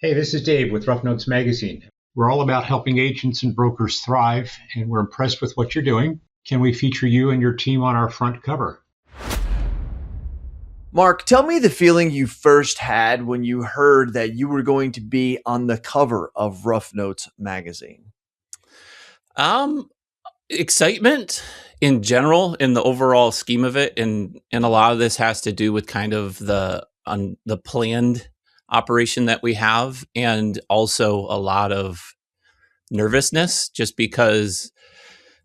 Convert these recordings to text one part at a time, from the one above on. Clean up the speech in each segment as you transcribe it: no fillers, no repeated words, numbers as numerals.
Hey, this is Dave with Rough Notes Magazine. We're all about helping agents and brokers thrive, and we're impressed with what you're doing. Can we feature you and your team on our front cover? Mark, tell me the feeling you first had when you heard that you were going to be on the cover of Rough Notes magazine. Um, Excitement in general, in the overall scheme of it, and a lot of this has to do with kind of the planned operation that we have, and also a lot of nervousness, just because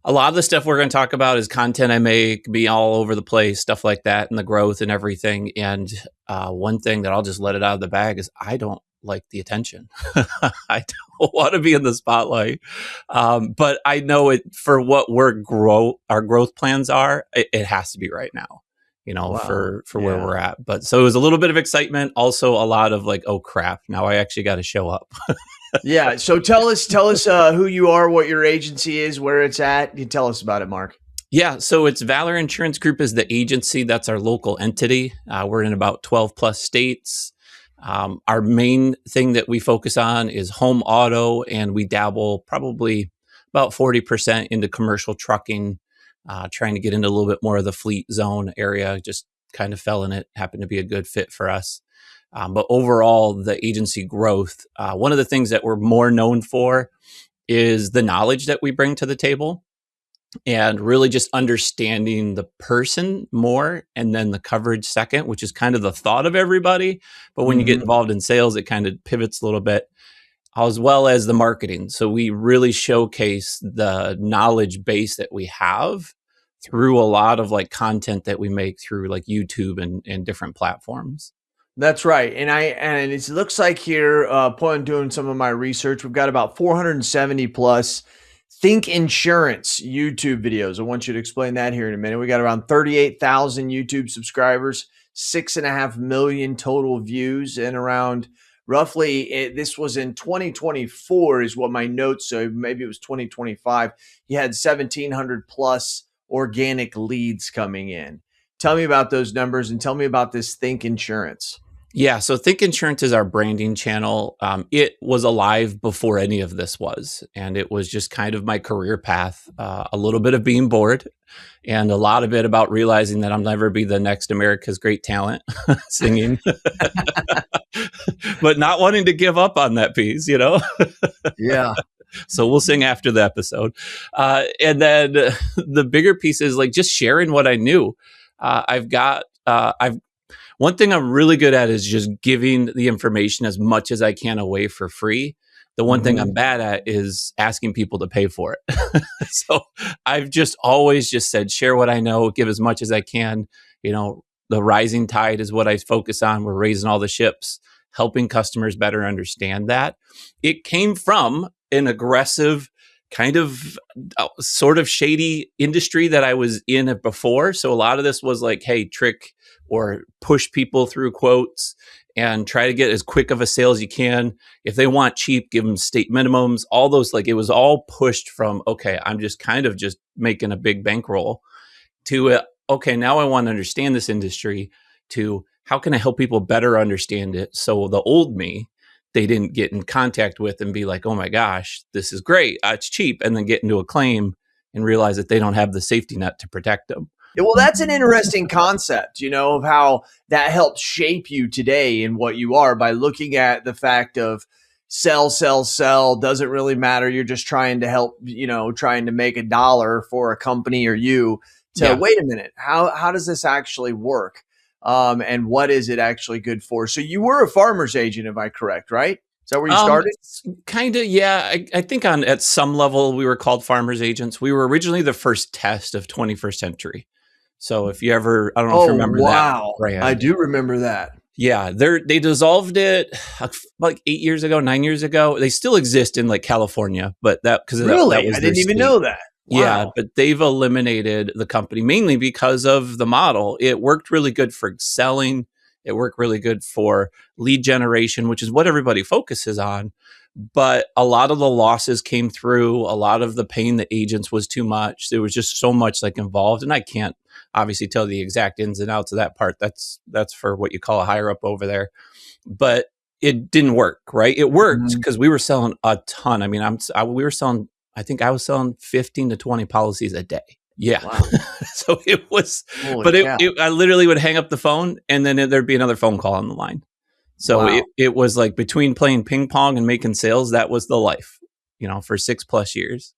a lot of the stuff we're going to talk about is content I make, be all over the place, stuff like that, and the growth and everything. And one thing that I'll just let it out of the bag is I don't like the attention. I don't want to be in the spotlight. But I know it for what our growth plans are, it has to be right now, Wow. for where we're at. But so it was a little bit of excitement, also a lot of like, oh crap, now I actually got to show up. Yeah. So tell us who you are, what your agency is, where it's at. You tell us about it, Mark. Yeah, so it's Valor Insurance Group is the agency. That's our local entity. We're in about 12 plus states. Our main thing that we focus on is home auto, and we dabble probably about 40% into commercial trucking, trying to get into a little bit more of the fleet zone area. Just kind of fell in it, happened to be a good fit for us. But overall, the agency growth, one of the things that we're more known for is the knowledge that we bring to the table, and really just understanding the person more, and then the coverage second, which is kind of the thought of everybody. But when you get involved in sales, it kind of pivots a little bit, as well as the marketing. So we really showcase the knowledge base that we have through a lot of like content that we make through like YouTube and different platforms. That's right. And it looks like here, upon doing some of my research, we've got about 470 plus Think Insurance YouTube videos. I want you to explain that here in a minute. We got around 38,000 YouTube subscribers, 6.5 million total views, and around roughly, this was in 2024 is what my notes, so maybe it was 2025. You had 1,700 plus organic leads coming in. Tell me about those numbers and tell me about this Think Insurance. Yeah, so Think Insurance is our branding channel. It was alive before any of this was, and it was just kind of my career path. A little bit of being bored, and a lot of it about realizing that I'll never be the next America's Great Talent singing, but not wanting to give up on that piece, Yeah. So we'll sing after the episode. And then the bigger piece is like just sharing what I knew. I've One thing I'm really good at is just giving the information as much as I can away for free. The one thing I'm bad at is asking people to pay for it. So I've just always just said, share what I know, give as much as I can. The rising tide is what I focus on. We're raising all the ships, helping customers better understand that. It came from an aggressive kind of sort of shady industry that I was in before. So a lot of this was like, hey, trick or push people through quotes and try to get as quick of a sale as you can. If they want cheap, give them state minimums, all those, like it was all pushed from, okay, I'm just kind of just making a big bankroll to, okay, now I want to understand this industry, to how can I help people better understand it? So the old me, they didn't get in contact with and be like, oh my gosh, this is great, it's cheap, and then get into a claim and realize that they don't have the safety net to protect them. Yeah, well, that's an interesting concept, of how that helps shape you today in what you are by looking at the fact of sell, sell, sell, doesn't really matter. You're just trying to help, trying to make $1 for a company or you to wait a minute. How does this actually work? And what is it actually good for? So you were a farmer's agent, if I'm correct, right? Is that where you started? Kind of, yeah. I think at some level we were called farmers agents. We were originally the first test of 21st Century. So if you ever, I don't know if you remember that. Right? I do remember that. Yeah, they dissolved it like 9 years ago. They still exist in like California, but Really? that was I didn't even know that. Wow. Yeah, but they've eliminated the company mainly because of the model. It worked really good for selling. It worked really good for lead generation, which is what everybody focuses on. But a lot of the losses came through. A lot of the paying the agents was too much. There was just so much like involved, and I can't obviously tell the exact ins and outs of that part. That's for what you call a higher up over there. But it didn't work, right? It worked Mhm. because we were selling a ton. I mean, we were selling, I think I was selling 15 to 20 policies a day. Yeah. Wow. So it was, Holy but cow. I literally would hang up the phone and then there'd be another phone call on the line. So Wow. it was like between playing ping pong and making sales, that was the life, for 6+ years.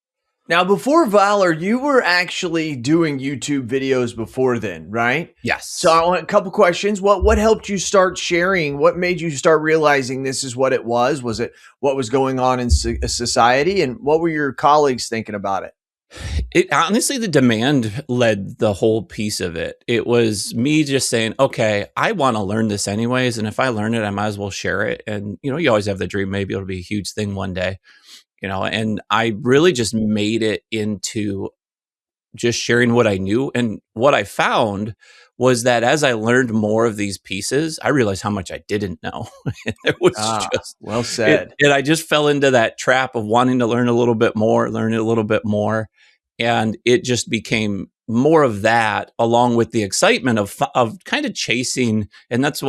Now, before Valor, you were actually doing YouTube videos before then, right? Yes. So I want a couple questions. What helped you start sharing? What made you start realizing this is what it was? Was it what was going on in society? And what were your colleagues thinking about it? It honestly, the demand led the whole piece of it. It was me just saying, okay, I want to learn this anyways. And if I learn it, I might as well share it. And, you always have the dream, maybe it'll be a huge thing one day, and I really just made it into just sharing what I knew. And what I found was that as I learned more of these pieces, I realized how much I didn't know. It was just well said. And I just fell into that trap of wanting to learn a little bit more, learn it a little bit more. And it just became more of that, along with the excitement of kind of chasing. And that's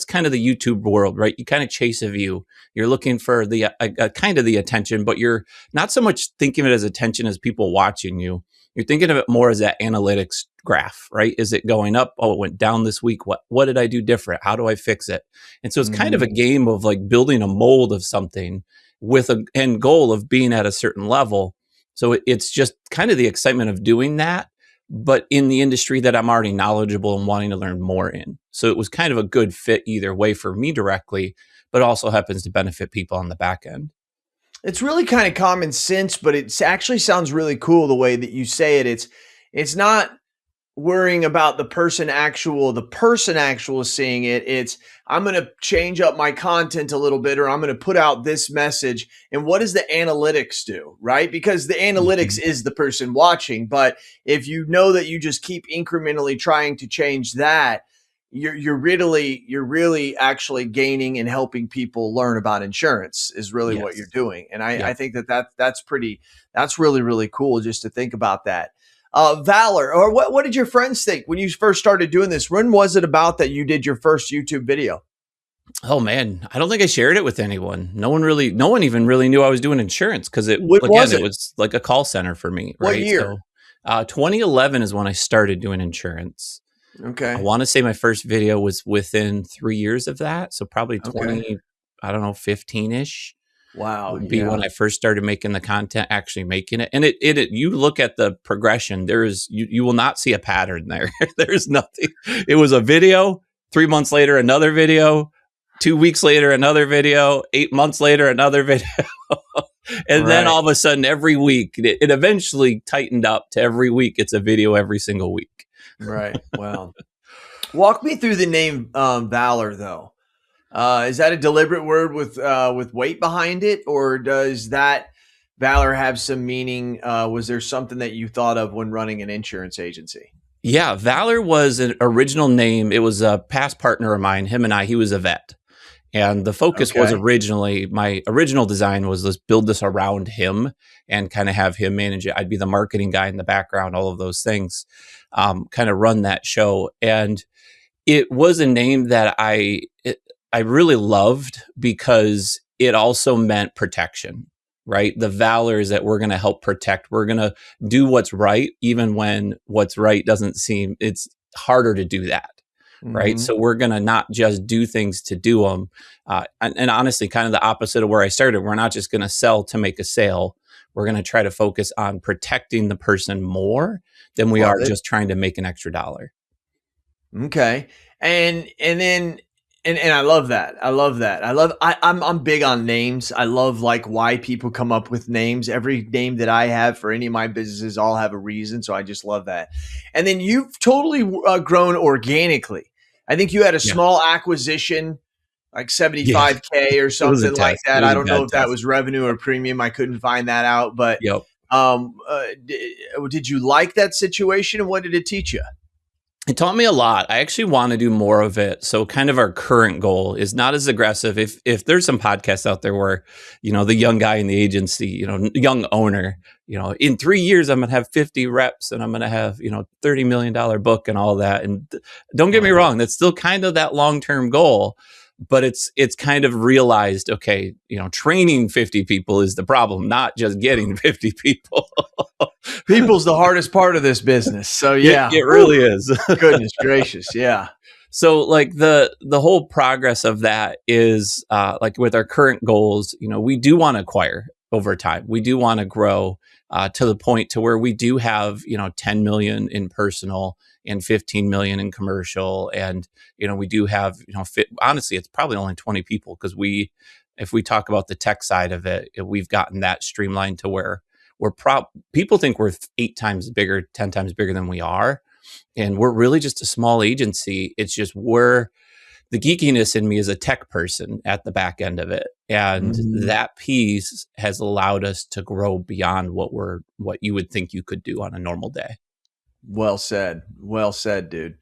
kind of the YouTube world, right? You kind of chase a view. You're looking for the kind of the attention, but you're not so much thinking of it as attention as people watching you. You're thinking of it more as that analytics graph, right? Is it going up? Oh, it went down this week. What did I do different? How do I fix it? And so it's kind of a game of like building a mold of something with an end goal of being at a certain level. So it's just kind of the excitement of doing that, but in the industry that I'm already knowledgeable and wanting to learn more in. So it was kind of a good fit either way for me directly, but also happens to benefit people on the back end. It's really kind of common sense, but it actually sounds really cool the way that you say it. It's not worrying about the person actual seeing it. It's, I'm going to change up my content a little bit, or I'm going to put out this message. And what does the analytics do, right? Because the analytics is the person watching. But if you know that you just keep incrementally trying to change that, you're really actually gaining and helping people learn about insurance is really what you're doing. And I think that's really, really cool just to think about that. Valor, or what did your friends think when you first started doing this? When was it about that you did your first YouTube video? Oh man, I don't think I shared it with anyone. No one even really knew I was doing insurance because it was like a call center for me. Right? What year? So, 2011 is when I started doing insurance. Okay. I want to say my first video was within 3 years of that. So probably 15-ish. Wow. Would be when I first started making the content, actually making it. And it you look at the progression, you will not see a pattern there. There's nothing. It was a video, 3 months later, another video, 2 weeks later, another video, 8 months later, another video. And then all of a sudden, every week, it eventually tightened up to every week. It's a video every single week. Right. Wow. Walk me through the name Valor, though. Is that a deliberate word with weight behind it, or does that Valor have some meaning? Was there something that you thought of when running an insurance agency? Yeah, Valor was an original name. It was a past partner of mine. He was a vet. And the focus was originally, my original design was let's build this around him and kind of have him manage it. I'd be the marketing guy in the background, all of those things, kind of run that show. And it was a name that I really loved because it also meant protection, right? The valor is that we're going to help protect. We're going to do what's right, even when what's right doesn't seem, it's harder to do that. Right. So we're going to not just do things to do them. And honestly, kind of the opposite of where I started. We're not just going to sell to make a sale. We're going to try to focus on protecting the person more than we are just trying to make an extra dollar. Okay. And I love that. I'm big on names. I love like why people come up with names. Every name that I have for any of my businesses all have a reason. So I just love that. And then you've totally grown organically. I think you had a small acquisition, like 75K or something like that. I don't know if that was revenue or premium. I couldn't find that out, but did you like that situation, and what did it teach you? It taught me a lot. I actually want to do more of it. So kind of our current goal is not as aggressive. If there's some podcasts out there where, the young guy in the agency, young owner, in 3 years, I'm going to have 50 reps and I'm going to have, $30 million book and all that. And don't get me wrong, that's still kind of that long-term goal. but it's kind of realized, okay, training 50 people is the problem, not just getting 50 people. People's the hardest part of this business. So yeah, it really is. Goodness gracious. Yeah. So like the whole progress of that is like with our current goals, we do want to acquire over time. We do want to grow to the point to where we do have, 10 million in personal and 15 million in commercial. And, we do have, honestly, it's probably only 20 people because if we talk about the tech side of it, we've gotten that streamlined to where people think we're 8 times bigger, 10 times bigger than we are. And we're really just a small agency. It's just the geekiness in me is a tech person at the back end of it. And that piece has allowed us to grow beyond what you would think you could do on a normal day. Well said, dude.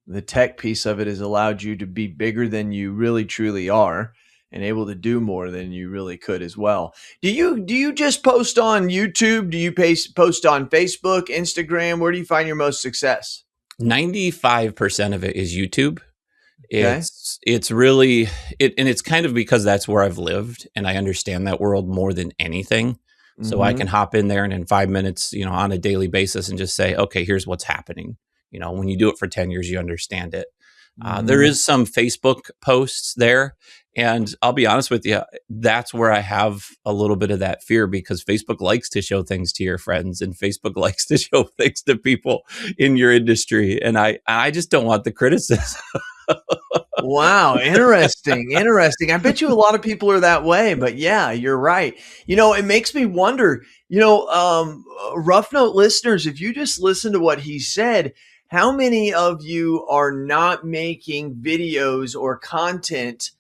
The tech piece of it has allowed you to be bigger than you really truly are and able to do more than you really could as well. Do you just post on YouTube? Do you post on Facebook, Instagram? Where do you find your most success? 95% of it is YouTube. Okay. It's really and it's kind of because that's where I've lived and I understand that world more than anything. So I can hop in there and in 5 minutes, on a daily basis and just say, okay, here's what's happening. When you do it for 10 years, you understand it. There is some Facebook posts there. And I'll be honest with you, that's where I have a little bit of that fear because Facebook likes to show things to your friends and Facebook likes to show things to people in your industry. And I just don't want the criticism. Wow. Interesting. I bet you a lot of people are that way, but yeah, you're right. It makes me wonder, Rough Note listeners, if you just listen to what he said, how many of you are not making videos or content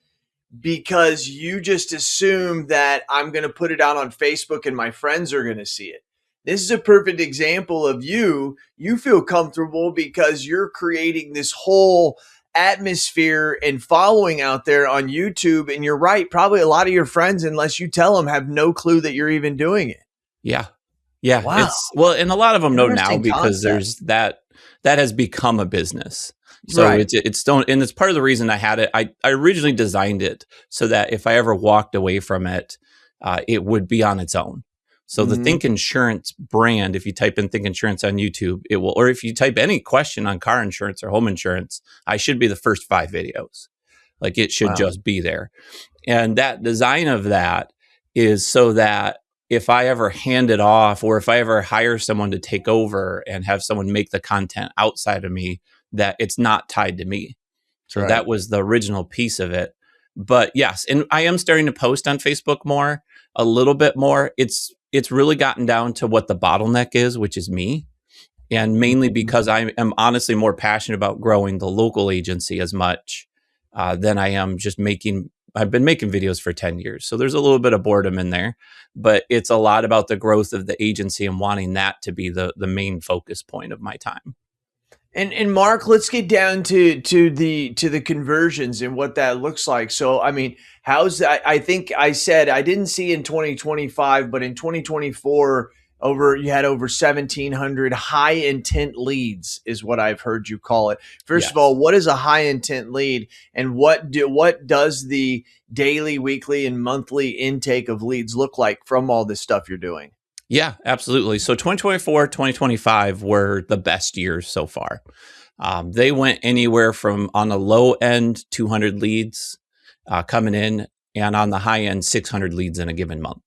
because you just assume that I'm going to put it out on Facebook and my friends are going to see it? This is a perfect example of you feel comfortable because you're creating this whole atmosphere and following out there on YouTube. And you're right. Probably a lot of your friends, unless you tell them, have no clue that you're even doing it. Yeah. Yeah. Wow. And a lot of them know now because there's that has become a business. So right. It's still, and it's part of the reason I had it. I originally designed it so that if I ever walked away from it, it would be on its own. So the Think Insurance brand, if you type in Think Insurance on YouTube, it will, or if you type any question on car insurance or home insurance, I should be the first 5 videos. Like it should just be there. And that design of that is so that if I ever hand it off or if I ever hire someone to take over and have someone make the content outside of me, that it's not tied to me. So that was the original piece of it. But yes, and I am starting to post on Facebook more, a little bit more. It's really gotten down to what the bottleneck is, which is me. And mainly because I am honestly more passionate about growing the local agency as much than I am just I've been making videos for 10 years. So there's a little bit of boredom in there, but it's a lot about the growth of the agency and wanting that to be the main focus point of my time. And Mark, let's get down to the conversions and what that looks like. So, I mean, how's that? I think I said I didn't see in 2025, but in 2024, you had over 1,700 high intent leads, is what I've heard you call it. First of all, what is a high intent lead, and what does the daily, weekly, and monthly intake of leads look like from all this stuff you're doing? Yeah, absolutely. So 2024, 2025 were the best years so far. They went anywhere from on the low end, 200 leads coming in, and on the high end, 600 leads in a given month.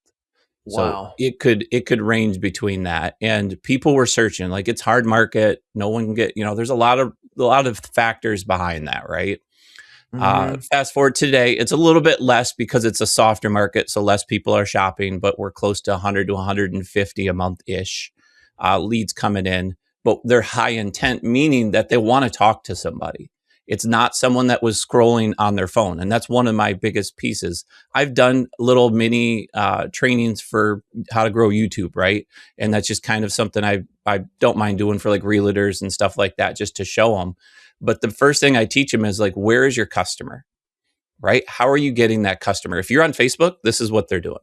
Wow. So it could range between that. And people were searching, like it's hard market. No one can get, there's a lot of factors behind that, right? Fast forward today, it's a little bit less because it's a softer market, so less people are shopping, but we're close to 100 to 150 a month-ish leads coming in, but they're high intent, meaning that they want to talk to somebody. It's not someone that was scrolling on their phone, and that's one of my biggest pieces. I've done little mini trainings for how to grow YouTube, right? And that's just kind of something I don't mind doing for like realtors and stuff like that, just to show them. But the first thing I teach them is like, where is your customer, right? How are you getting that customer? If you're on Facebook, this is what they're doing.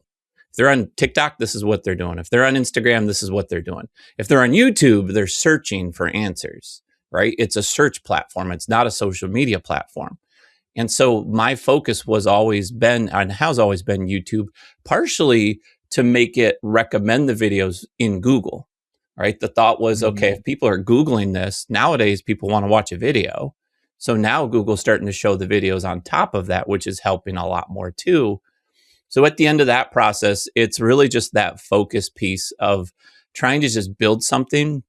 If they're on TikTok, this is what they're doing. If they're on Instagram, this is what they're doing. If they're on YouTube, they're searching for answers, right? It's a search platform. It's not a social media platform. And so my focus was always been and has always been YouTube, partially to make it recommend the videos in Google, right? The thought was, okay, if people are Googling this, nowadays people want to watch a video. So now Google's starting to show the videos on top of that, which is helping a lot more too. So at the end of that process, it's really just that focus piece of trying to just build something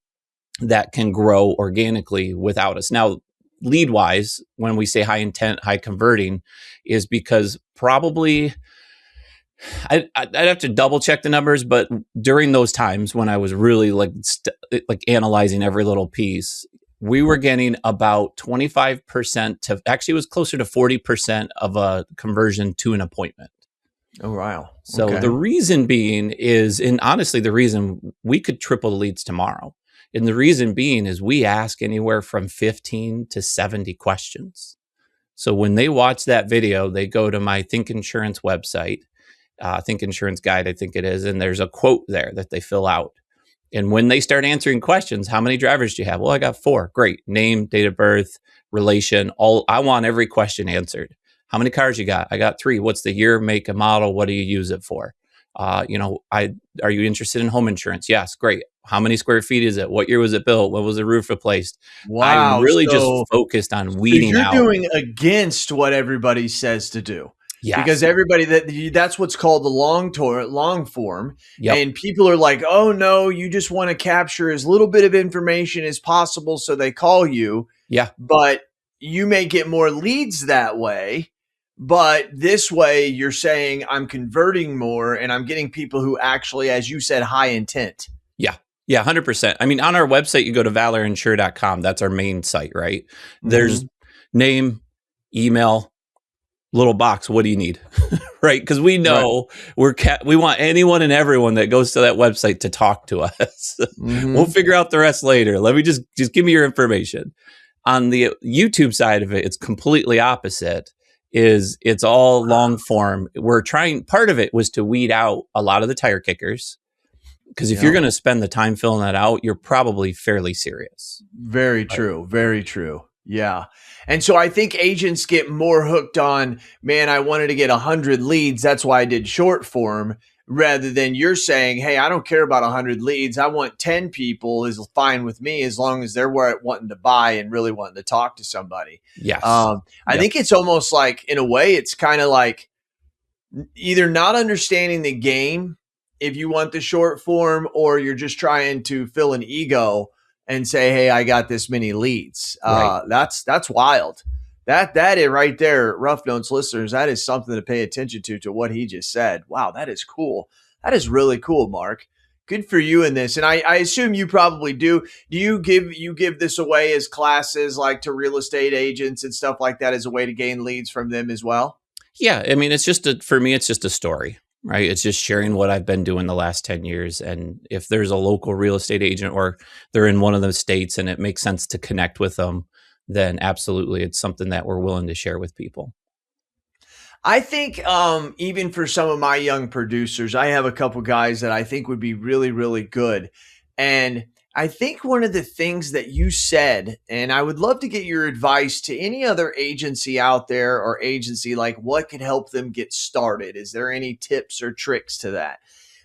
that can grow organically without us. Now, lead wise, when we say high intent, high converting, is because probably I'd have to double check the numbers, but during those times when I was really like analyzing every little piece, we were getting about 25% to actually it was closer to 40% of a conversion to an appointment. Oh, wow. So the reason being is, and honestly, the reason we could triple the leads tomorrow. And the reason being is we ask anywhere from 15 to 70 questions. So when they watch that video, they go to my Think Insurance website, Think Insurance Guide, I think it is, and there's a quote there that they fill out. And when they start answering questions, how many drivers do you have? Well, I got 4. Great. Name, date of birth, relation, all. I want every question answered. How many cars you got? I got 3. What's the year, make, and model? What do you use it for? Are you interested in home insurance? Yes. Great. How many square feet is it? What year was it built? What was the roof replaced? Wow. I'm really just focused on weeding out. You're doing against what everybody says to do. Yes. Because that's what's called the long form. Yep. And people are like, oh no, you just want to capture as little bit of information as possible. So they call you. Yeah. But you may get more leads that way. But this way you're saying I'm converting more and I'm getting people who actually, as you said, high intent. Yeah. Yeah. 100%. I mean, on our website, you go to valorinsure.com. That's our main site, right? There's name, email, little box. What do you need? Right? Because we know we want anyone and everyone that goes to that website to talk to us. We'll figure out the rest later. Let me just give me your information. On the YouTube side of it, it's completely opposite. It's all long form. Part of it was to weed out a lot of the tire kickers. Because if you're going to spend the time filling that out, you're probably fairly serious. Very true. Very true. Yeah. And so I think agents get more hooked on, man, I wanted to get 100 leads. That's why I did short form, rather than you're saying, hey, I don't care about 100 leads. I want 10 people is fine with me as long as they're wanting to buy and really wanting to talk to somebody. Yes. I think it's almost like, in a way, it's kind of like either not understanding the game if you want the short form, or you're just trying to fill an ego and say, hey, I got this many leads. Right. That's wild. That is right there, Rough Notes listeners, that is something to pay attention to what he just said. Wow, that is cool. That is really cool, Mark. Good for you in this. And I assume you probably do. Do you give this away as classes, like to real estate agents and stuff like that, as a way to gain leads from them as well? Yeah. I mean, for me, it's just a story. Right. It's just sharing what I've been doing the last 10 years. And if there's a local real estate agent or they're in one of those states and it makes sense to connect with them, then absolutely it's something that we're willing to share with people. I think even for some of my young producers, I have a couple guys that I think would be really, really good. And I think one of the things that you said, and I would love to get your advice to any other agency out there or agency, like what could help them get started? Is there any tips or tricks to that?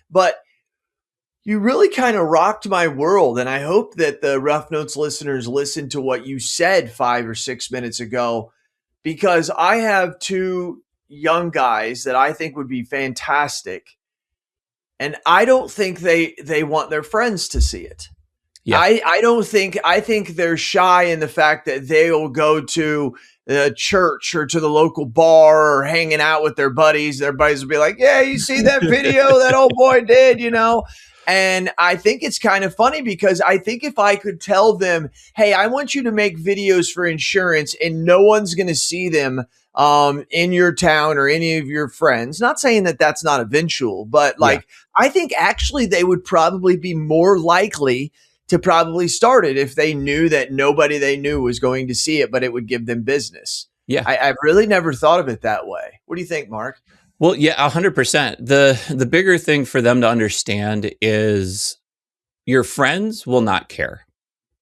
But you really kind of rocked my world. And I hope that the Rough Notes listeners listen to what you said 5 or 6 minutes ago, because I have 2 young guys that I think would be fantastic. And I don't think they want their friends to see it. Yeah. I think they're shy in the fact that they'll go to the church or to the local bar or hanging out with their buddies. Their buddies will be like, yeah, you see that video that old boy did, And I think it's kind of funny, because I think if I could tell them, hey, I want you to make videos for insurance and no one's going to see them in your town or any of your friends, not saying that that's not eventual, but I think actually they would probably be more likely to probably start it if they knew that nobody they knew was going to see it, but it would give them business. Yeah. I've really never thought of it that way. What do you think, Mark? Well, yeah, 100%. The bigger thing for them to understand is your friends will not care.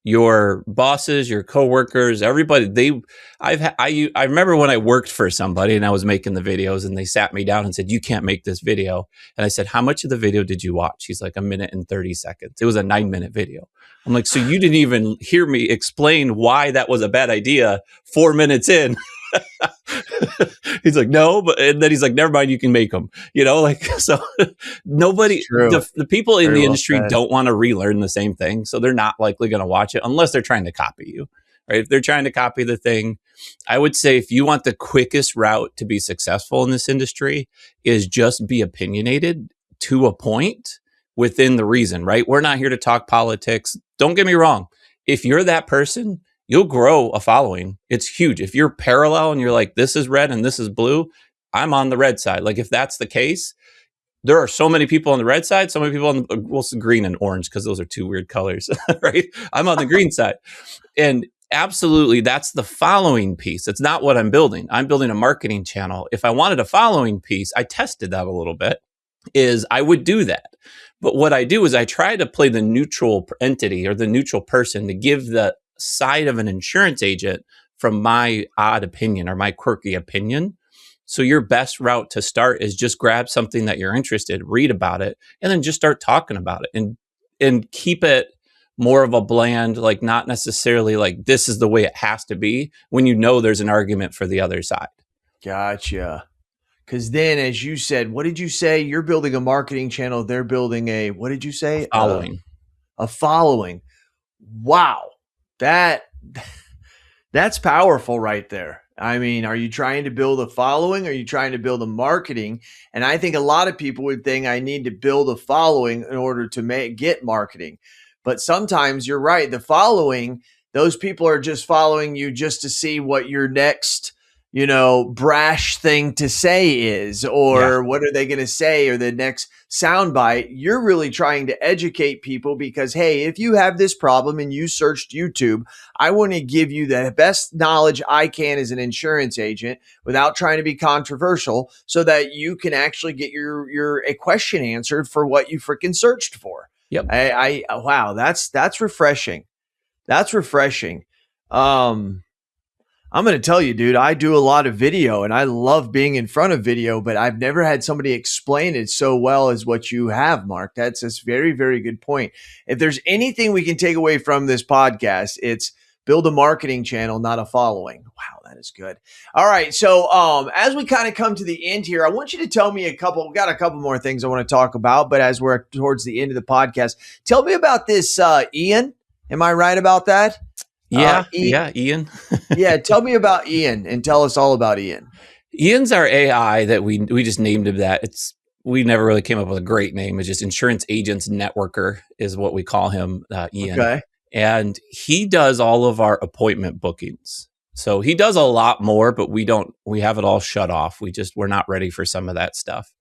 your bosses, your coworkers, everybody, I remember when I worked for somebody and I was making the videos and they sat me down and said, you can't make this video. And I said, how much of the video did you watch? He's like, 1 minute and 30 seconds. It was a 9-minute video. I'm like, so you didn't even hear me explain why that was a bad idea 4 minutes in. He's like, no, but and then he's like, never mind, you can make them, like, so nobody, the people in the industry don't want to relearn the same thing. So they're not likely going to watch it unless they're trying to copy you, right? If they're trying to copy the thing, I would say if you want the quickest route to be successful in this industry is just be opinionated to a point within the reason, right? We're not here to talk politics. Don't get me wrong. If you're that person, you'll grow a following. It's huge. If you're parallel and you're like, this is red and this is blue, I'm on the red side. Like if that's the case, there are so many people on the red side, so many people on the green and orange, because those are two weird colors, right? I'm on the green side. And absolutely, that's the following piece. It's not what I'm building. I'm building a marketing channel. If I wanted a following piece, I tested that a little bit, is I would do that. But what I do is I try to play the neutral entity or the neutral person to give the side of an insurance agent from my odd opinion or my quirky opinion. So your best route to start is just grab something that you're interested, read about it, and then just start talking about it and keep it more of a bland, like not necessarily like this is the way it has to be when there's an argument for the other side. Gotcha. Because then, as you said, what did you say? You're building a marketing channel. They're building what did you say? A following. Wow. That's powerful right there. I mean, are you trying to build a following? Or are you trying to build a marketing? And I think a lot of people would think I need to build a following in order to get marketing. But sometimes you're right. The following, those people are just following you just to see what your next, brash thing to say is, or what are they going to say, or the next soundbite. You're really trying to educate people because, hey, if you have this problem and you searched YouTube, I want to give you the best knowledge I can as an insurance agent without trying to be controversial so that you can actually get your a question answered for what you freaking searched for. Yep. Wow, that's refreshing. That's refreshing. I'm going to tell you, dude, I do a lot of video and I love being in front of video, but I've never had somebody explain it so well as what you have, Mark. That's a very, very good point. If there's anything we can take away from this podcast, it's build a marketing channel, not a following. Wow, that is good. All right. So as we kind of come to the end here, I want you to tell me we got a couple more things I want to talk about, but as we're towards the end of the podcast, tell me about this Ian. Am I right about that? Ian. Yeah, tell me about Ian and tell us all about Ian. Ian's our AI that we just named him that. We never really came up with a great name. It's just Insurance Agents Networker is what we call him, Ian. Okay. And he does all of our appointment bookings. So he does a lot more, but we have it all shut off. We're not ready for some of that stuff.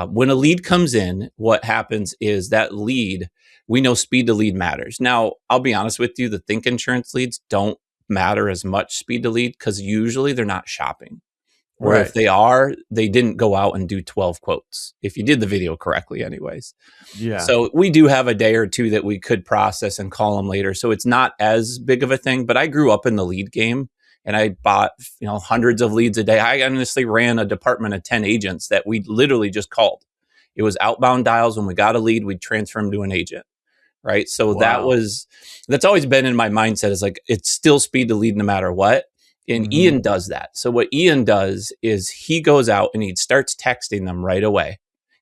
When a lead comes in, what happens is that lead, we know speed to lead matters. Now, I'll be honest with you, the Think Insurance leads don't matter as much speed to lead because usually they're not shopping. Or if they are, they didn't go out and do 12 quotes. If you did the video correctly anyways. Yeah. So we do have a day or two that we could process and call them later. So it's not as big of a thing, but I grew up in the lead game and I bought, hundreds of leads a day. I honestly ran a department of 10 agents that we literally just called. It was outbound dials. When we got a lead, we'd transfer them to an agent. Right. So that's always been in my mindset is like, it's still speed to lead no matter what. And Ian does that. So what Ian does is he goes out and he starts texting them right away.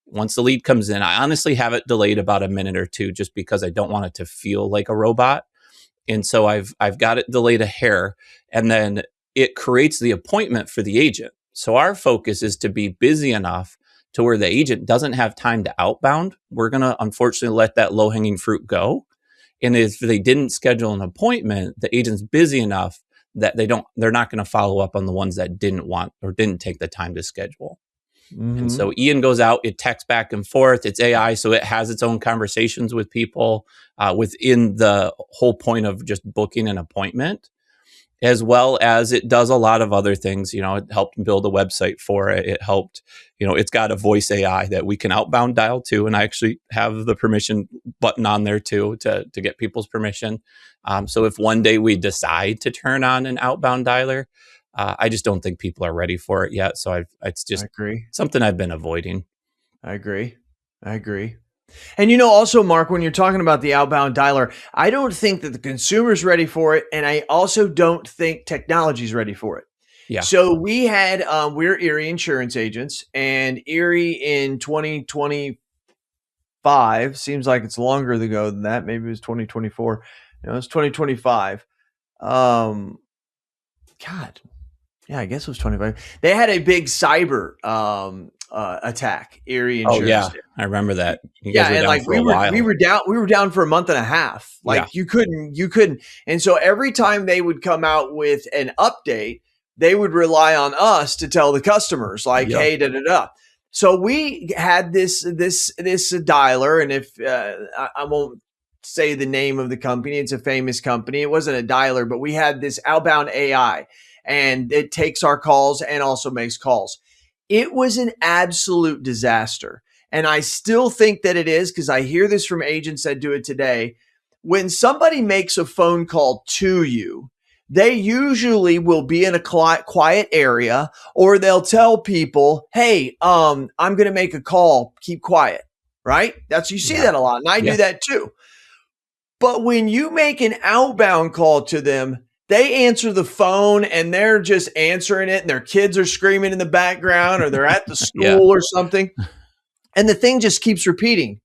Once the lead comes in, I honestly have it delayed about a minute or two just because I don't want it to feel like a robot. And so I've got it delayed a hair, and then it creates the appointment for the agent. So our focus is to be busy enough to where the agent doesn't have time to outbound. We're going to unfortunately let that low-hanging fruit go. And if they didn't schedule an appointment, the agent's busy enough that they're not going to follow up on the ones that didn't want or didn't take the time to schedule. And so Ian goes out, it texts back and forth. It's AI, so it has its own conversations with people within the whole point of just booking an appointment. as well as it does a lot of other things. You know, it helped build a website for it. It helped, you know, it's got a voice AI that we can outbound dial to. And I actually have the permission button on there too, to get people's permission. So if one day we decide to turn on an outbound dialer, I just don't think people are ready for it yet. So it's just something I've been avoiding. I agree. And you know, also, Mark, when you're talking about the outbound dialer, I don't think that the consumer's ready for it. And I also don't think technology's ready for it. Yeah. So we had, we're Erie insurance agents, and Erie in 2025, seems like it's longer ago than that. Maybe it was 2024. No, it's 2025. God. Yeah, I guess it was 25. They had a big cyber attack. Erie Insurance. Oh yeah, I remember that. You guys were down for a while. We were down for a month and a half. You couldn't. And so every time they would come out with an update, they would rely on us to tell the customers, hey, da da da. So we had this dialer, and if I won't say the name of the company, it's a famous company. It wasn't a dialer, but we had this outbound AI. And it takes our calls and also makes calls. It was an absolute disaster. And I still think that it is, because I hear this from agents that do it today. When somebody makes a phone call to you, they usually will be in a quiet area, or they'll tell people, hey, I'm going to make a call. Keep quiet, right? You see that a lot. And I do that too. But when you make an outbound call to them, they answer the phone and they're just answering it, and their kids are screaming in the background, or they're at the school or something. And the thing just keeps repeating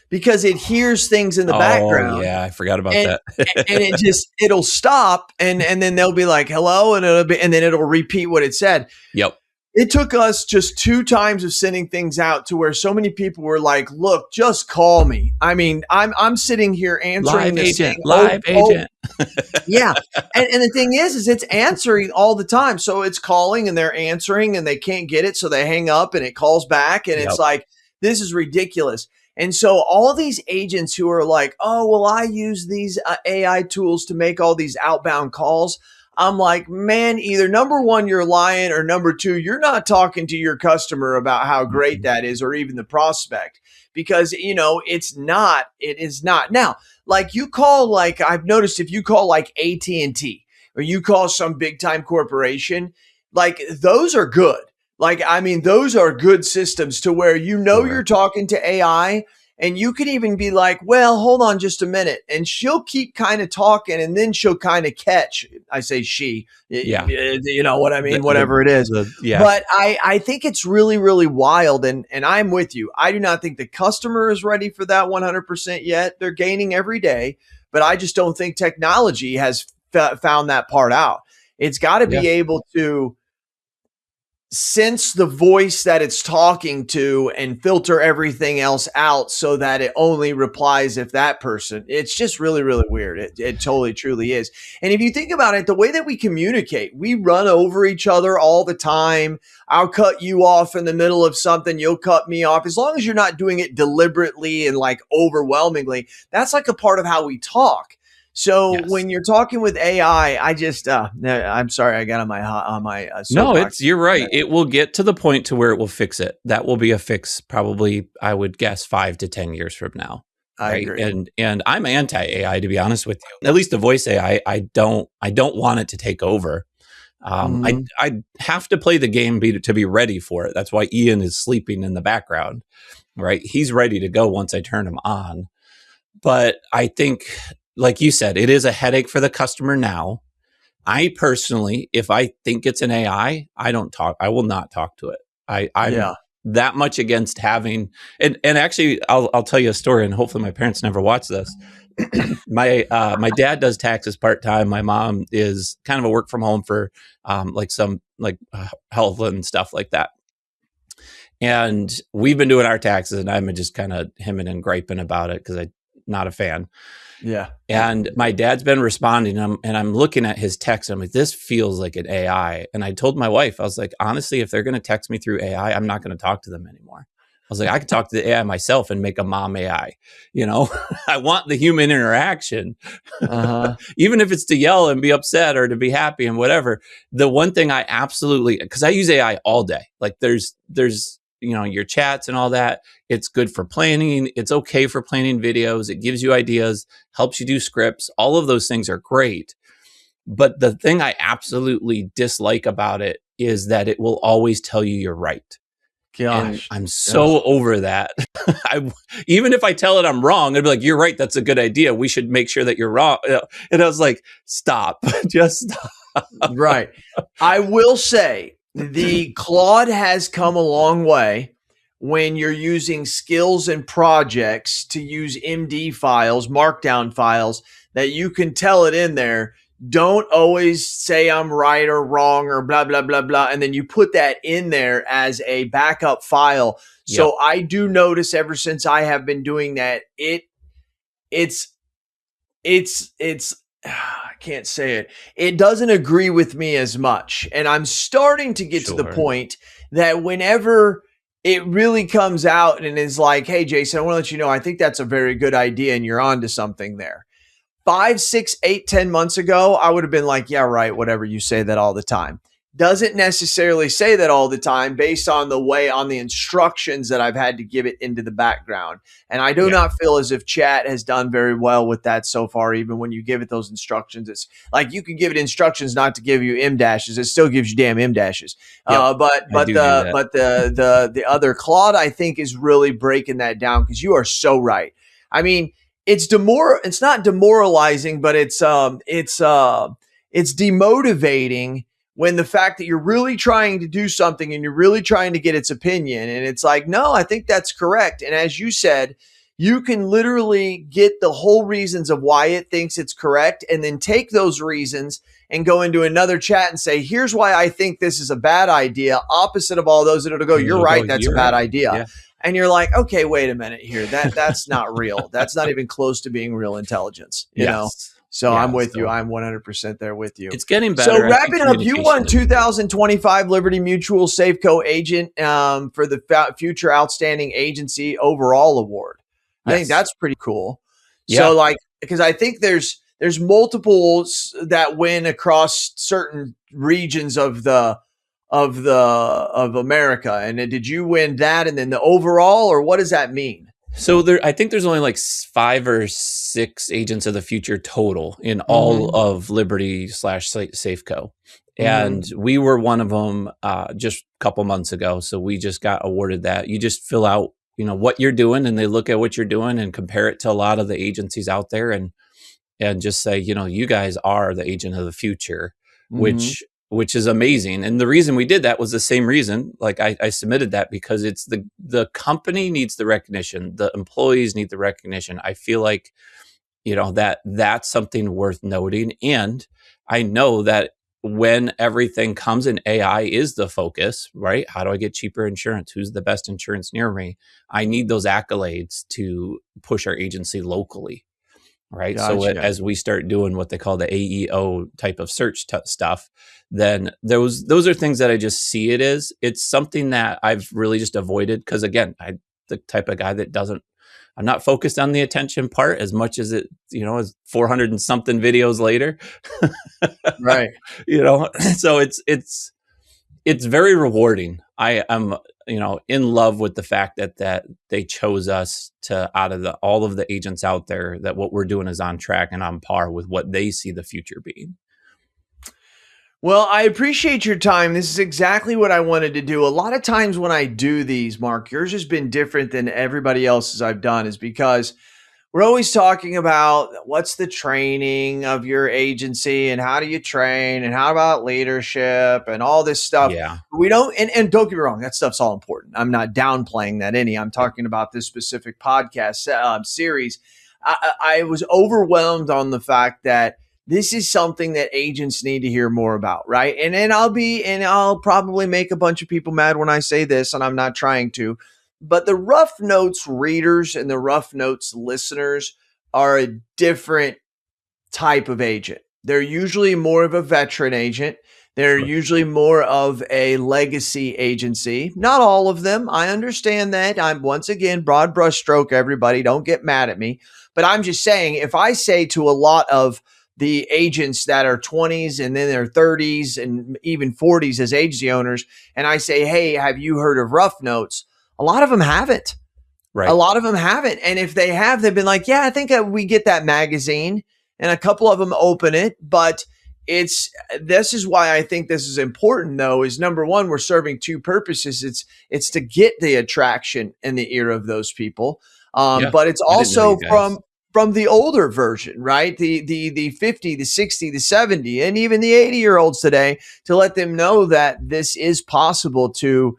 because it hears things in the background. Yeah, I forgot about that. And it'll stop, and then they'll be like, hello, and then it'll repeat what it said. Yep. It took us just 2 times of sending things out to where so many people were like, look, just call me. I mean, I'm sitting here answering live agent. Yeah. And the thing is it's answering all the time. So it's calling and they're answering and they can't get it. So they hang up and it calls back. And it's like, this is ridiculous. And so all these agents who are like, oh, well, I use these AI tools to make all these outbound calls. I'm like, man, either number one, you're lying, or number two, you're not talking to your customer about how great that is, or even the prospect, because, you know, it is not. Now, you call, I've noticed if you call AT&T or you call some big time corporation, those are good. Those are good systems to where, you're talking to AI. And you could even be like, well, hold on just a minute. And she'll keep kind of talking, and then she'll kind of catch. I say she, you know what I mean? Whatever it is. But I think it's really, really wild. And I'm with you. I do not think the customer is ready for that 100% yet. They're gaining every day. But I just don't think technology has found that part out. It's got to be able to sense the voice that it's talking to and filter everything else out so that it only replies if that person. It's just really, really weird. It totally, truly is. And if you think about it, the way that we communicate, we run over each other all the time. I'll cut you off in the middle of something. You'll cut me off. As long as you're not doing it deliberately and overwhelmingly, that's a part of how we talk. So when you're talking with AI, I just, I'm sorry, I got on my no, you're right. It will get to the point to where it will fix it. That will be a fix probably, I would guess, 5 to 10 years from now. I agree. And I'm anti-AI, to be honest with you. At least the voice AI, I don't want it to take over. I have to play the game to be ready for it. That's why Ian is sleeping in the background, right? He's ready to go once I turn him on. But I think, like you said, it is a headache for the customer now. I personally, if I think it's an AI, I will not talk to it. I'm that much against having, and actually I'll tell you a story, and hopefully my parents never watch this. My dad does taxes part-time. My mom is kind of a work from home for some health and stuff like that. And we've been doing our taxes, and I'm just kind of hemming and griping about it because I'm not a fan. Yeah. And my dad's been responding, and I'm looking at his text. And I'm like, this feels like an AI. And I told my wife, I was like, honestly, if they're going to text me through AI, I'm not going to talk to them anymore. was like, I could talk to the AI myself and make a mom AI. I want the human interaction, even if it's to yell and be upset or to be happy and whatever. The one thing I absolutely, because I use AI all day, like there's your chats and all that. It's good for planning. It's okay for planning videos. It gives you ideas, helps you do scripts. All of those things are great. But the thing I absolutely dislike about it is that it will always tell you you're right. Gosh, and I'm so over that. Even if I tell it I'm wrong, I'd be like, you're right. That's a good idea. We should make sure that you're wrong. And I was like, stop, just stop. Right. I will say the Claude has come a long way when you're using skills and projects to use MD files, markdown files that you can tell it in there. Don't always say I'm right or wrong or blah, blah, blah, blah. And then you put that in there as a backup file. So I do notice ever since I have been doing that, it's I can't say it. It doesn't agree with me as much. And I'm starting to get to the point that whenever it really comes out and is like, hey, Jason, I want to let you know, I think that's a very good idea and you're onto something there. 5, 6, 8, 10 months ago, I would have been like, yeah, right, whatever, you say that all the time. Doesn't necessarily say that all the time based on the instructions that I've had to give it into the background. And I do not feel as if chat has done very well with that so far. Even when you give it those instructions, it's like you can give it instructions not to give you M dashes. It still gives you damn M dashes. But the other Claude, I think, is really breaking that down because you are so right. I mean, it's not demoralizing, but it's demotivating when the fact that you're really trying to do something and you're really trying to get its opinion. And it's like, no, I think that's correct. And as you said, you can literally get the whole reasons of why it thinks it's correct and then take those reasons and go into another chat and say, here's why I think this is a bad idea. Opposite of all those, it'll go, you're right. That's a bad idea. Yeah. And you're like, okay, wait a minute here. That's not real. That's not even close to being real intelligence, you know? So I'm with you. I'm 100% there with you. It's getting better. So wrapping up, you won 2025 Liberty Mutual Safeco Agent for the Future Outstanding Agency Overall Award. I think that's pretty cool. Yeah. So like, because I think there's multiples that win across certain regions of America. And did you win that and then the overall, or what does that mean? So I think there's only like 5 or 6 agents of the future total in all of Liberty / Safeco. And we were one of them just a couple months ago. So we just got awarded that. You just fill out, what you're doing, and they look at what you're doing and compare it to a lot of the agencies out there and just say, you guys are the agent of the future, which is amazing. And the reason we did that was the same reason. Like I submitted that because it's the company needs the recognition. The employees need the recognition. I feel like, that's something worth noting. And I know that when everything comes in, AI is the focus, right? How do I get cheaper insurance? Who's the best insurance near me? I need those accolades to push our agency locally. Right. Gotcha. So as we start doing what they call the AEO type of search stuff, then those are things that I just see it as. It's something that I've really just avoided because, again, I'm the type of guy that I'm not focused on the attention part as much as it, as 400 and something videos later. Right. So it's very rewarding. I'm in love with the fact that they chose us to out of all of the agents out there, that what we're doing is on track and on par with what they see the future being. Well, I appreciate your time. This is exactly what I wanted to do. A lot of times when I do these, Mark, yours has been different than everybody else's I've done, is because we're always talking about what's the training of your agency and how do you train and how about leadership and all this stuff. Yeah. We don't, and don't get me wrong, that stuff's all important. I'm not downplaying that any. I'm talking about this specific podcast series. I was overwhelmed on the fact that this is something that agents need to hear more about, right? And then I'll probably make a bunch of people mad when I say this, and I'm not trying to. But the Rough Notes readers and the Rough Notes listeners are a different type of agent. They're usually more of a veteran agent. They're Sure. usually more of a legacy agency. Not all of them. I understand that. I'm once again broad brushstroke, everybody. Don't get mad at me. But I'm just saying, if I say to a lot of the agents that are 20s and then their 30s and even 40s as agency owners, and I say, hey, have you heard of Rough Notes? A lot of them haven't. A Right. lot of them haven't. And if they have, they've been like, yeah, I think we get that magazine. And a couple of them open it. But this is why I think this is important, though, is number one, we're serving two purposes. It's to get the attraction in the ear of those people. Yeah. But it's I didn't know also you guys. from the older version, right? The 50, the 60, the 70, and even the 80-year-olds today, to let them know that this is possible to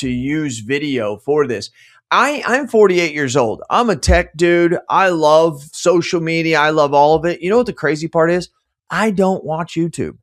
use video for this. I'm 48 years old. I'm a tech dude. I love social media. I love all of it. You know what the crazy part is? I don't watch YouTube.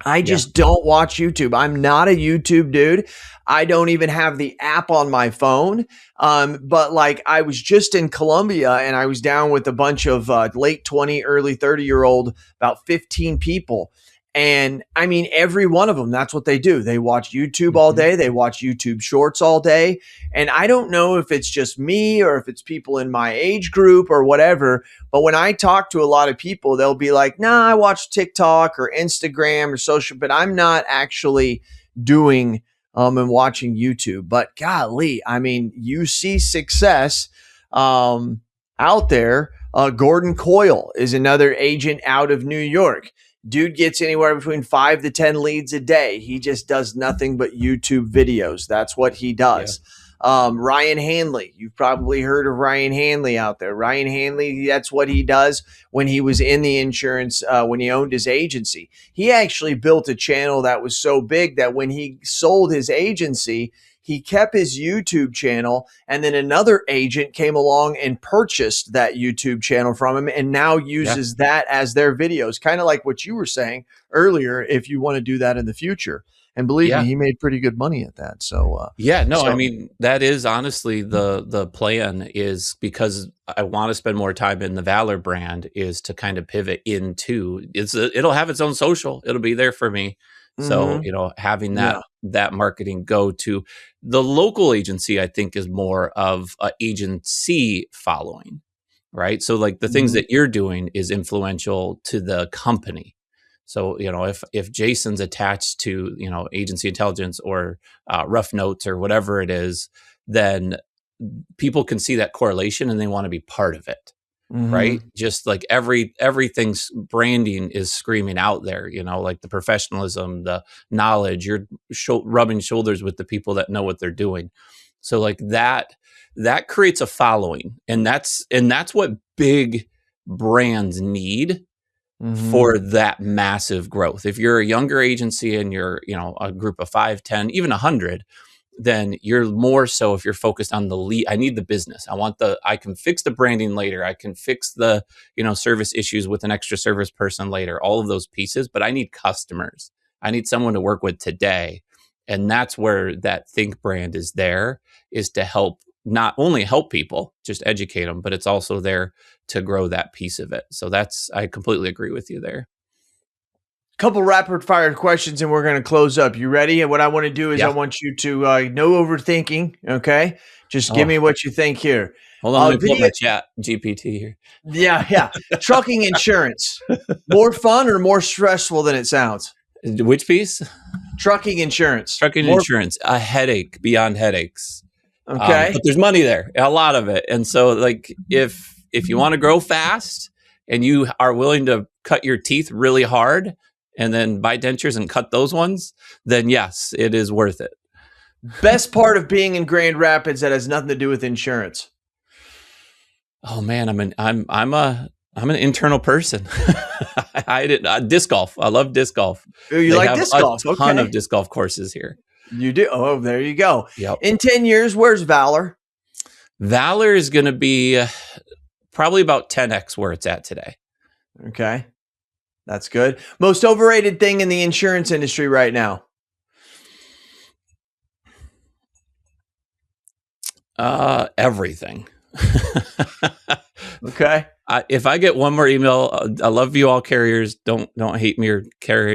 I Yeah. just don't watch YouTube. I'm not a YouTube dude. I don't even have the app on my phone. But like I was just in Colombia and I was down with a bunch of late 20, early 30-year-old, about 15 people. And I mean, every one of them, that's what they do. They watch YouTube all Mhm. day. They watch YouTube shorts all day. And I don't know if it's just me or if it's people in my age group or whatever. But when I talk to a lot of people, they'll be like, nah, I watch TikTok or Instagram or social, but I'm not actually doing and watching YouTube. But golly, I mean, you see success out there. Gordon Coyle is another agent out of New York. Dude gets anywhere between 5 to 10 leads a day. He just does nothing but YouTube videos. That's what he does. Ryan Hanley, you've probably heard of Ryan Hanley out there. Ryan Hanley, that's what he does when he was in the insurance, when he owned his agency. He actually built a channel that was so big that when he sold his agency, he kept his YouTube channel, and then another agent came along and purchased that YouTube channel from him and now uses that as their videos. Kind of like what you were saying earlier, if you want to do that in the future. And believe Yeah. me, he made pretty good money at that. So, Yeah, no, I so- mean, that is honestly the plan, is because I want to spend more time in the Valor brand, is to kind of pivot into it'll have its own social. It'll be there for me. So, having that marketing go to the local agency, I think, is more of a agency following, right? So like the things that you're doing is influential to the company. So, if Jason's attached to, agency intelligence or Rough Notes or whatever it is, then people can see that correlation and they want to be part of it. Right. Just like everything's branding is screaming out there, like the professionalism, the knowledge, you're rubbing shoulders with the people that know what they're doing. So like that creates a following, and that's what big brands need for that massive growth. If you're a younger agency and you're, a group of 5, 10, even 100, then you're more so, if you're focused on the lead, I need the business. I can fix the branding later. I can fix the, service issues with an extra service person later, all of those pieces, but I need customers. I need someone to work with today. And that's where that Think brand is there, is to help, not only help people, just educate them, but it's also there to grow that piece of it. So I completely agree with you there. Couple rapid fire questions and we're going to close up. You ready? And what I want to do is I want you to no overthinking. Okay. Just give me what you think here. Hold on. Let me pull up my chat GPT here. Yeah. Trucking insurance, more fun or more stressful than it sounds? Which piece? Trucking insurance. Insurance, a headache beyond headaches. Okay. But there's money there, a lot of it. And so like, if you want to grow fast and you are willing to cut your teeth really hard and then buy dentures and cut those ones, then yes, it is worth it. Best part of being in Grand Rapids that has nothing to do with insurance. Oh man, I'm an internal person. Disc golf. I love disc golf. You like disc golf? A ton of disc golf courses here. You do? Oh, there you go. Yep. In 10 years, where's Valor? Valor is going to be probably about 10x where it's at today. Okay. That's good. Most overrated thing in the insurance industry right now? Everything. Okay. if I get one more email, I love you all carriers. Don't hate me or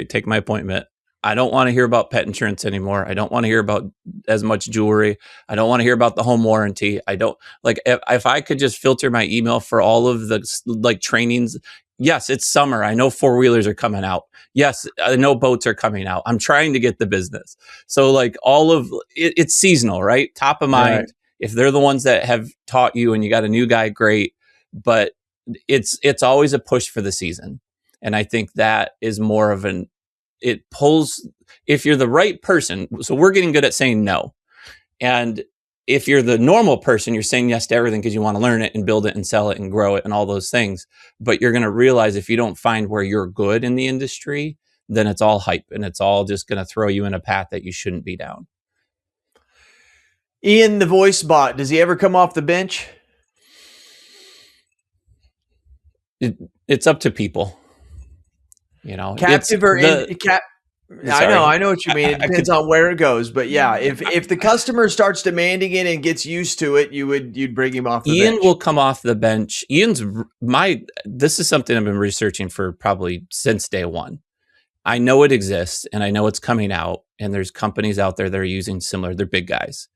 take my appointment. I don't want to hear about pet insurance anymore. I don't want to hear about as much jewelry. I don't want to hear about the home warranty. I don't like if I could just filter my email for all of the like trainings. Yes, it's summer. I know 4-wheelers are coming out. Yes, I know boats are coming out. I'm trying to get the business. So like all of it's seasonal, right? Top of mind. Right. If they're the ones that have taught you and you got a new guy, great. But it's always a push for the season. And I think that is more of it pulls, if you're the right person. So we're getting good at saying no. And if you're the normal person, you're saying yes to everything because you want to learn it and build it and sell it and grow it and all those things. But you're going to realize if you don't find where you're good in the industry, then it's all hype and it's all just going to throw you in a path that you shouldn't be down. Ian, the voice bot, does he ever come off the bench? It's up to people. Captive or I know what you mean. It depends on where it goes, but yeah, if the customer starts demanding it and gets used to it, you'd bring him off the bench. Ian will come off the bench. This is something I've been researching for probably since day one. I know it exists and I know it's coming out, and there's companies out there that are using similar. They're big guys,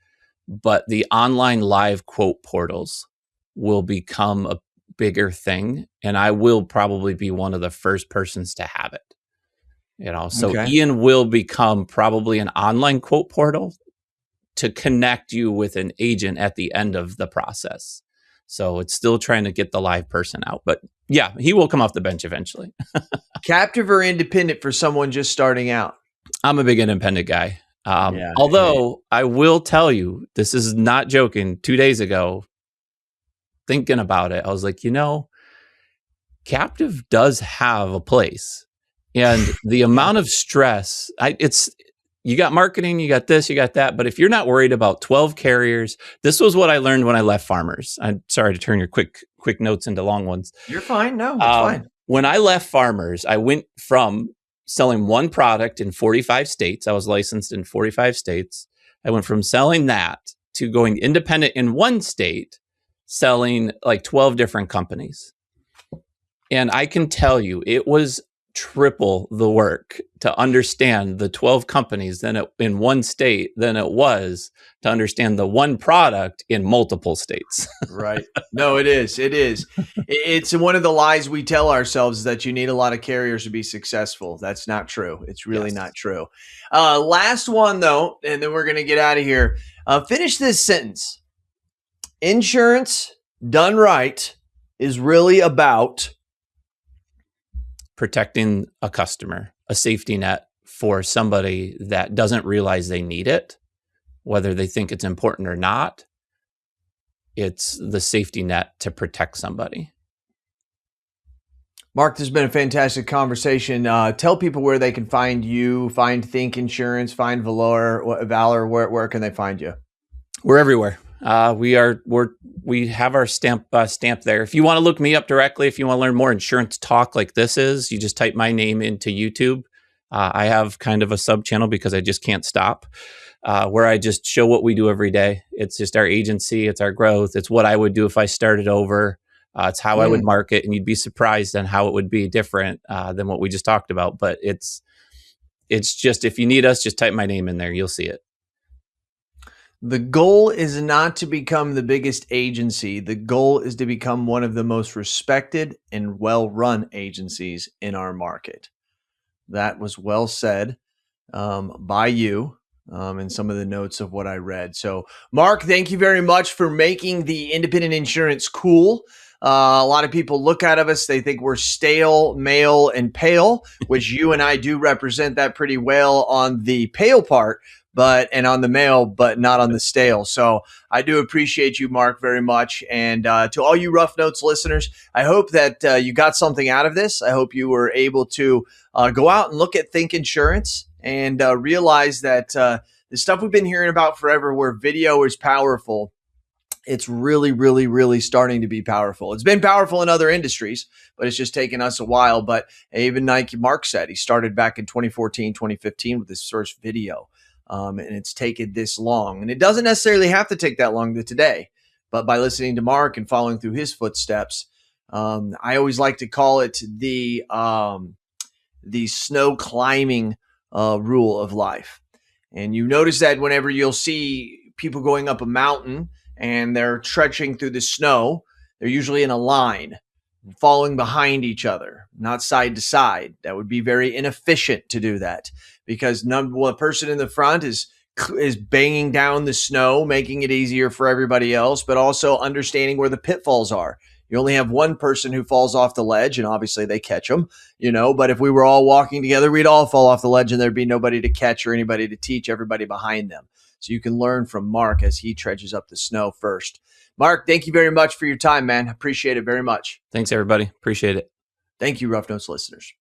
but the online live quote portals will become a bigger thing, and I will probably be one of the first persons to have it. So okay. Ian will become probably an online quote portal to connect you with an agent at the end of the process. So it's still trying to get the live person out, but yeah, he will come off the bench eventually. Captive or independent for someone just starting out? I'm a big independent guy. Although I will tell you, this is not joking. 2 days ago, thinking about it, I was like, captive does have a place. And the amount of stress, you got marketing, you got this, you got that. But if you're not worried about 12 carriers, this was what I learned when I left Farmers. I'm sorry to turn your quick notes into long ones. You're fine. No, it's fine. When I left Farmers, I went from selling one product in 45 states. I was licensed in 45 states. I went from selling that to going independent in one state, selling like 12 different companies. And I can tell you, it was triple the work to understand the 12 companies in one state than it was to understand the one product in multiple states. Right. No, it is. It's one of the lies we tell ourselves is that you need a lot of carriers to be successful. That's not true. It's really not true. Last one though, and then we're going to get out of here. Finish this sentence. Insurance done right is really about protecting a customer, a safety net for somebody that doesn't realize they need it, whether they think it's important or not. It's the safety net to protect somebody. Mark, this has been a fantastic conversation. Tell people where they can find you, find Think Insurance, find Valor. Where can they find you? We're everywhere. We have our stamp there. If you want to look me up directly, if you want to learn more insurance talk like this is, you just type my name into YouTube. I have kind of a sub channel because I just can't stop, where I just show what we do every day. It's just our agency. It's our growth. It's what I would do if I started over. It's how I would market, and you'd be surprised on how it would be different than what we just talked about. But it's just, if you need us, just type my name in there. You'll see it. The goal is not to become the biggest agency. The goal is to become one of the most respected and well-run agencies in our market. That was well said by you in some of the notes of what I read. So, Mark, thank you very much for making the independent insurance cool. A lot of people look out of us. They think we're stale, male, and pale, which you and I do represent that pretty well on the pale part. And on the male, but not on the stale. So I do appreciate you, Mark, very much. And to all you Rough Notes listeners, I hope that you got something out of this. I hope you were able to go out and look at Think Insurance and realize that the stuff we've been hearing about forever, where video is powerful, it's really, really, really starting to be powerful. It's been powerful in other industries, but it's just taken us a while. But even like Mark said, he started back in 2014, 2015 with his first video. And it's taken this long, and it doesn't necessarily have to take that long to today, but by listening to Mark and following through his footsteps, I always like to call it the snow climbing rule of life. And you notice that whenever you'll see people going up a mountain and they're trudging through the snow, they're usually in a line, following behind each other, not side to side. That would be very inefficient to do that, because the person in the front is banging down the snow, making it easier for everybody else, but also understanding where the pitfalls are. You only have one person who falls off the ledge, and obviously they catch them, but if we were all walking together, we'd all fall off the ledge and there'd be nobody to catch or anybody to teach everybody behind them. So you can learn from Mark as he trudges up the snow first. Mark, thank you very much for your time, man. Appreciate it very much. Thanks, everybody. Appreciate it. Thank you, Rough Notes listeners.